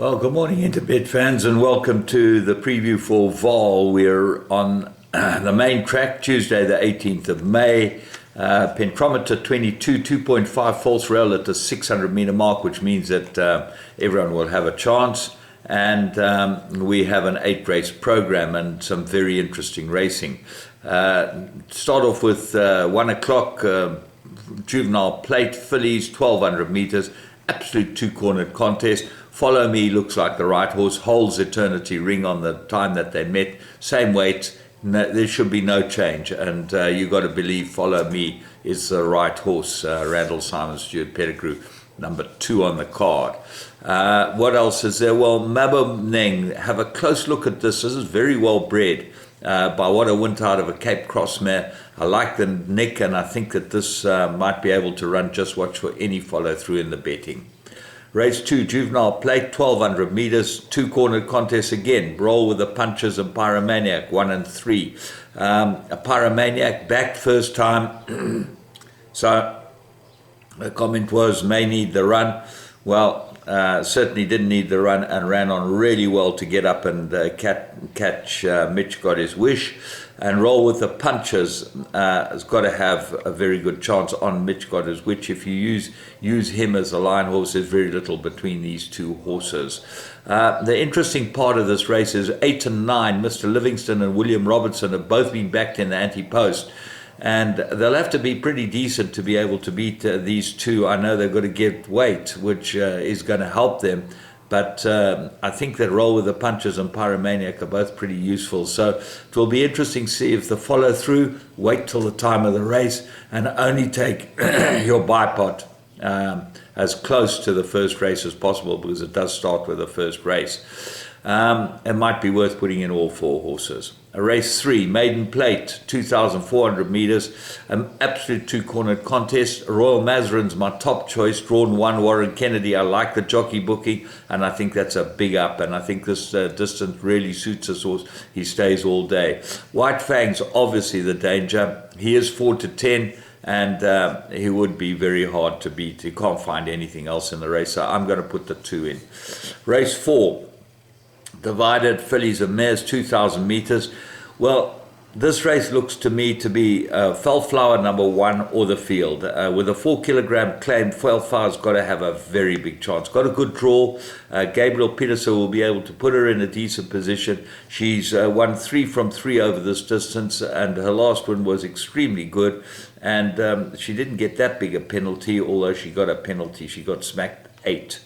Well, good morning, Interbet fans, and welcome to the preview for Vaal. We're on the main track, Tuesday, the 18th of May. Penchrometer 22, 2.5 false rail at the 600-meter mark, which means that everyone will have a chance. And we have an 8-race program and some very interesting racing. Start off with 1 o'clock, Juvenile Plate, fillies, 1,200 meters, absolute two-cornered contest. Follow Me looks like the right horse, holds Eternity Ring on the time that they met, same weight, there should be no change, and you got to believe Follow Me is the right horse. Randall Simon Stewart Pettigrew, number 2 on the card. What else is there? Well, Maboneng, have a close look at this. This is very well bred by what I went out of a Cape Cross mare. I like the neck, and I think that this might be able to run. Just watch for any follow through in the betting. Race 2, Juvenile Plate, 1,200 meters, two-cornered contest again. Roll with the Punches and Pyromaniac, 1 and 3. A Pyromaniac back first time. So the comment was, may need the run. Well, certainly didn't need the run and ran on really well to get up and catch Mitch Got His Wish. And Roll with the Punches has got to have a very good chance on Mitch Got His Wish. If you use him as a line horse, there's very little between these two horses. The interesting part of this race is 8 and 9. Mr. Livingston and William Robertson have both been backed in the anti-post. And they'll have to be pretty decent to be able to beat these two. I know they've got to get weight, which is going to help them. But I think that Roll with the Punches and Pyromaniac are both pretty useful. So it will be interesting to see if the follow through, wait till the time of the race, and only take your bipod as close to the first race as possible, because it does start with the first race. It might be worth putting in all 4 horses. Race 3, Maiden Plate, 2,400 meters, an absolute two-cornered contest. Royal Mazarin's my top choice, drawn 1, Warren Kennedy. I like the jockey booking, and I think that's a big up, and I think this distance really suits us horse. He stays all day. White Fang's obviously the danger. He is 4 to 10, and he would be very hard to beat. You can't find anything else in the race, so I'm going to put the 2 in. Race 4, Divided Fillies and Mares, 2,000 meters. Well, this race looks to me to be Fellflower number 1 or the field. With a 4-kilogram claim, Fellflower's got to have a very big chance. Got a good draw. Gabriel Peterson will be able to put her in a decent position. She's won 3 from 3 over this distance, and her last one was extremely good. And she didn't get that big a penalty, although she got a penalty. She got smacked 8.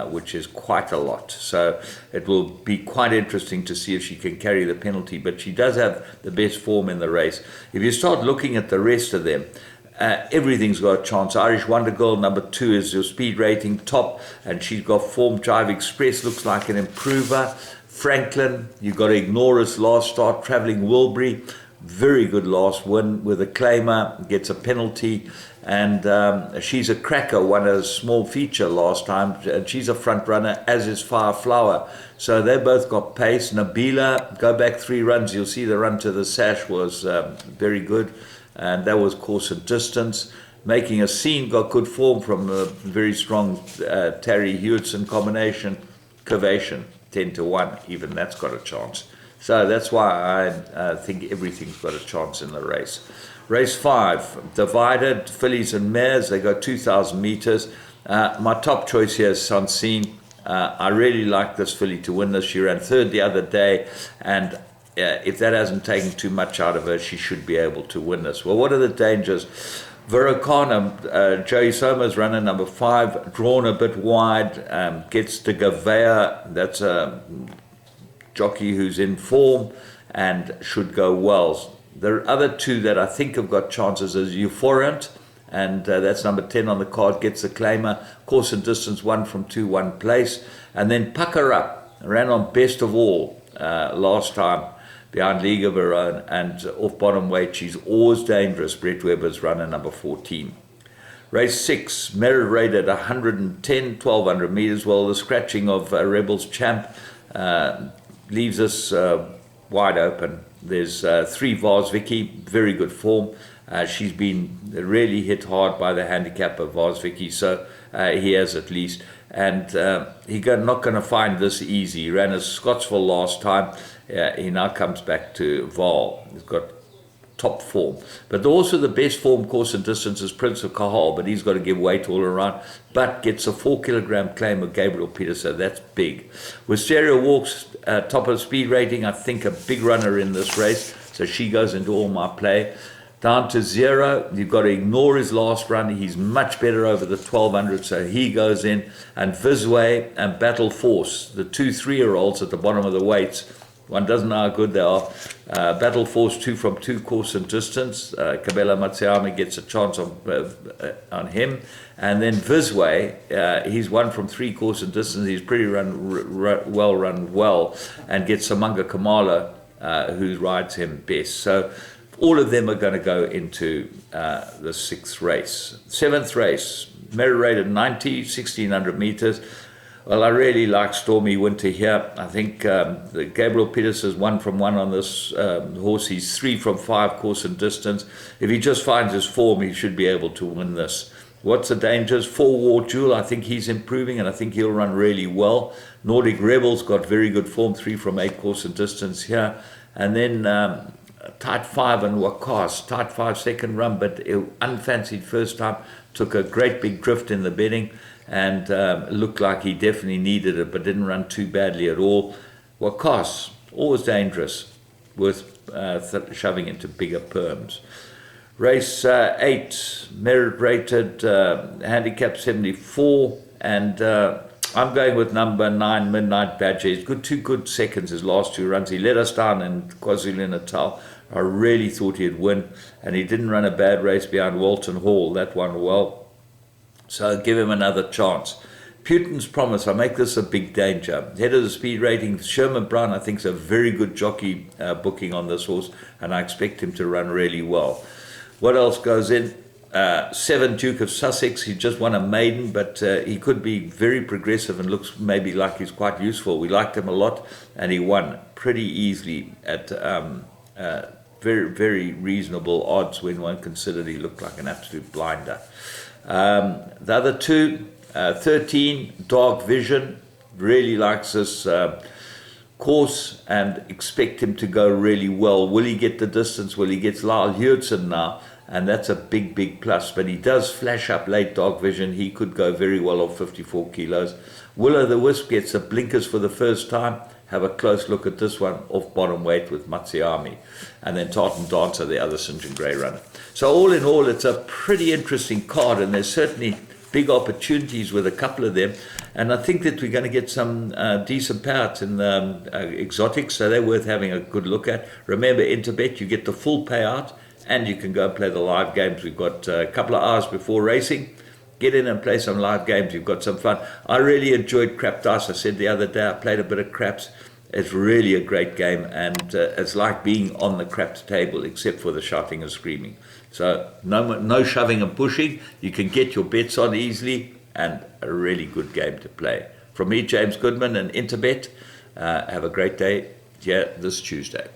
Which is quite a lot. So it will be quite interesting to see if she can carry the penalty, but she does have the best form in the race. If you start looking at the rest of them, everything's got a chance. Irish Wonder Girl, number 2, is your speed rating top, and she's got form. Drive Express looks like an improver. Franklin, you've got to ignore his last start. Traveling Wilbury, very good last win with a claimer, gets a penalty. And she's a cracker, won a small feature last time, and she's a front runner, as is Fireflower. So they both got pace. Nabila, go back 3 runs, you'll see the run to the sash was very good, and that was course and distance. Making a Scene got good form from a very strong Terry Hewitson combination. Curvation, 10 to 1, even that's got a chance. So that's why I think everything's got a chance in the race. Race 5, Divided Fillies and Mares. They go 2,000 meters. My top choice here is Sansine. I really like this filly to win this. She ran 3rd the other day, and if that hasn't taken too much out of her, she should be able to win this. Well, what are the dangers? Verocana, Joey Soma's runner, number 5, drawn a bit wide, gets to Gavea. That's a jockey who's in form and should go well. The other 2 that I think have got chances is Euphoriant, and that's number 10 on the card, gets the claimer. Course and distance, 1 from 2, 1 place. And then Pucker Up, ran on Best of All last time behind League of Her Own, and off bottom weight, she's always dangerous. Brett Weber's runner, number 14. Race 6, Merit rated 110, 1,200 meters. Well, the scratching of Rebels Champ leaves us wide open. There's 3 Vars Vicky, very good form. She's been really hit hard by the handicap of Vars Vicky, so he has at least. and he's not going to find this easy. He ran a Scottsville last time. He now comes back to Vaal. He's got top form, but also the best form course and distance is Prince of Cahal, but he's got to give weight all around, but gets a 4-kilogram claim of Gabriel Peterson. That's big. Wisteria Walks top of speed rating, I think a big runner in this race, so she goes into all my play. Down to 0, you've got to ignore his last run. He's much better over the 1200, so he goes in. And Visway and Battle Force, the 2 3-year-olds at the bottom of the weights. One doesn't know how good they are. Battle Force 2 from 2 course and distance. Kabela Matsuyama gets a chance on him. And then Visway, he's 1 from 3 course and distance. He's pretty run well, and gets Samanga Kamala, who rides him best. So all of them are going to go into the 6th race. 7th race, merit rated 90, 1600 meters. Well, I really like Stormy Winter here. I think Gabriel Peters is 1 from 1 on this horse. He's 3 from 5 course and distance. If he just finds his form, he should be able to win this. What's the dangers? 4 War Jewel, I think he's improving, and I think he'll run really well. Nordic Rebels got very good form, 3 from 8 course and distance here. And then Tight 5 and Wakas. Tight 5 second run, but unfancied first time. Took a great big drift in the bedding, and looked like he definitely needed it, but didn't run too badly at all. Wakas, always dangerous, worth shoving into bigger perms. Race 8, merit rated, handicap 74, and I'm going with number 9, Midnight Badger. He's got 2 good seconds his last 2 runs. He let us down in KwaZulu-Natal. I really thought he'd win, and he didn't run a bad race behind Walton Hall. That one well. So give him another chance. Putin's Promise, I make this a big danger. Head of the speed rating, Sherman Brown, I think, is a very good jockey booking on this horse, and I expect him to run really well. What else goes in? 7, Duke of Sussex. He just won a maiden, but he could be very progressive and looks maybe like he's quite useful. We liked him a lot, and he won pretty easily at very, very reasonable odds when one considered he looked like an absolute blinder. The other 2, 13, Dark Vision, really likes this course and expect him to go really well. Will he get the distance? Will he get Lyle Hewitson now? And that's a big, big plus. But he does flash up late, Dark Vision. He could go very well off 54 kilos. Will-O-the-Wisp gets the blinkers for the first time. Have a close look at this one off bottom weight with Matsuyama. And then Tartan Dancer, the other St. John Grey runner. So all in all, it's a pretty interesting card, and there's certainly big opportunities with a couple of them. And I think that we're going to get some decent payouts in the exotics, so they're worth having a good look at. Remember, Interbet, you get the full payout, and you can go and play the live games. We've got a couple of hours before racing. Get in and play some live games. You've got some fun. I really enjoyed Crap Dice. I said the other day I played a bit of craps. It's really a great game, and it's like being on the craps table, except for the shouting and screaming. So no shoving and pushing. You can get your bets on easily, and a really good game to play. From me, James Goodman, and Interbet. Have a great day here this Tuesday.